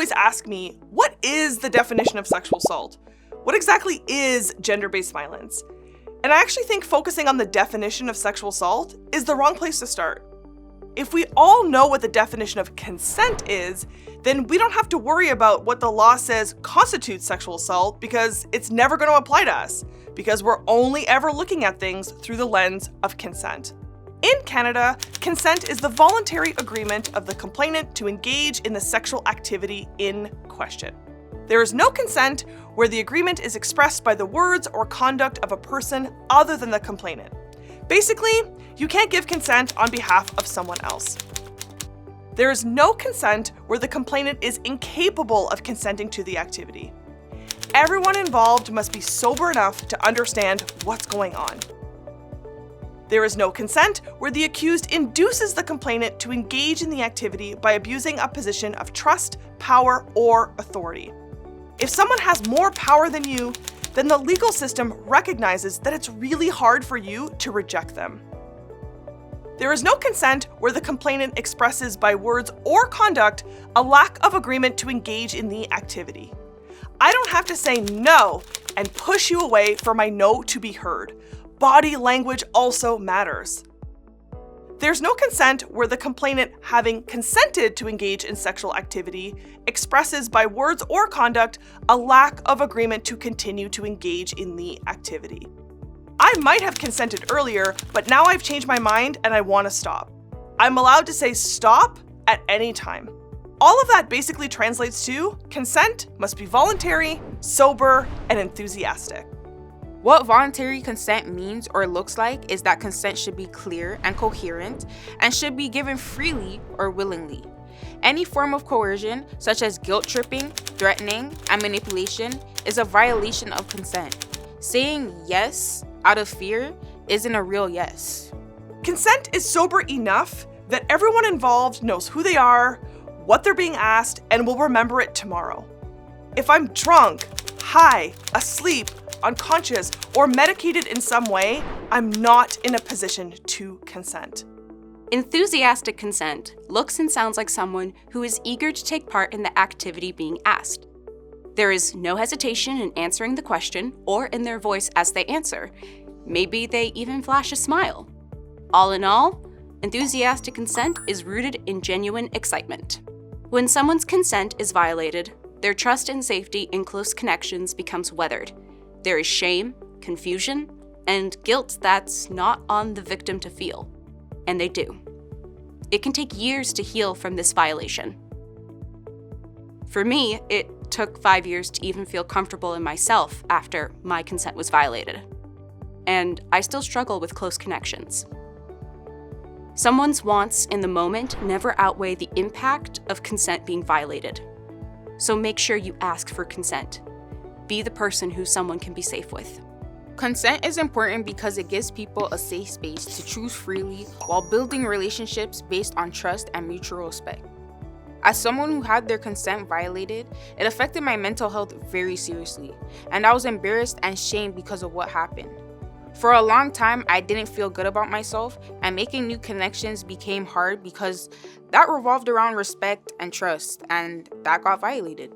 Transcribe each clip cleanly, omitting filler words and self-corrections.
always ask me, what is the definition of sexual assault? What exactly is gender-based violence? And I actually think focusing on the definition of sexual assault is the wrong place to start. If we all know what the definition of consent is, then we don't have to worry about what the law says constitutes sexual assault because it's never going to apply to us, because we're only ever looking at things through the lens of consent. In Canada, consent is the voluntary agreement of the complainant to engage in the sexual activity in question. There is no consent where the agreement is expressed by the words or conduct of a person other than the complainant. Basically, you can't give consent on behalf of someone else. There is no consent where the complainant is incapable of consenting to the activity. Everyone involved must be sober enough to understand what's going on. There is no consent where the accused induces the complainant to engage in the activity by abusing a position of trust, power, or authority. If someone has more power than you, then the legal system recognizes that it's really hard for you to reject them. There is no consent where the complainant expresses by words or conduct a lack of agreement to engage in the activity. I don't have to say no and push you away for my no to be heard. Body language also matters. There's no consent where the complainant, having consented to engage in sexual activity, expresses by words or conduct a lack of agreement to continue to engage in the activity. I might have consented earlier, but now I've changed my mind and I want to stop. I'm allowed to say stop at any time. All of that basically translates to consent must be voluntary, sober, and enthusiastic. What voluntary consent means or looks like is that consent should be clear and coherent and should be given freely or willingly. Any form of coercion, such as guilt tripping, threatening, and manipulation, is a violation of consent. Saying yes out of fear isn't a real yes. Consent is sober enough that everyone involved knows who they are, what they're being asked, and will remember it tomorrow. If I'm drunk, high, asleep, unconscious, or medicated in some way, I'm not in a position to consent. Enthusiastic consent looks and sounds like someone who is eager to take part in the activity being asked. There is no hesitation in answering the question or in their voice as they answer. Maybe they even flash a smile. All in all, enthusiastic consent is rooted in genuine excitement. When someone's consent is violated, their trust and safety in close connections becomes weathered. There is shame, confusion, and guilt that's not on the victim to feel. And they do. It can take years to heal from this violation. For me, it took 5 years to even feel comfortable in myself after my consent was violated. And I still struggle with close connections. Someone's wants in the moment never outweigh the impact of consent being violated. So make sure you ask for consent. Be the person who someone can be safe with. Consent is important because it gives people a safe space to choose freely while building relationships based on trust and mutual respect. As someone who had their consent violated, it affected my mental health very seriously, and I was embarrassed and shamed because of what happened. For a long time, I didn't feel good about myself, and making new connections became hard because that revolved around respect and trust, and that got violated.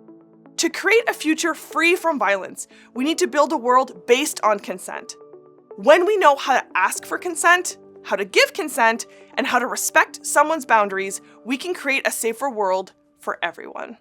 To create a future free from violence, we need to build a world based on consent. When we know how to ask for consent, how to give consent, and how to respect someone's boundaries, we can create a safer world for everyone.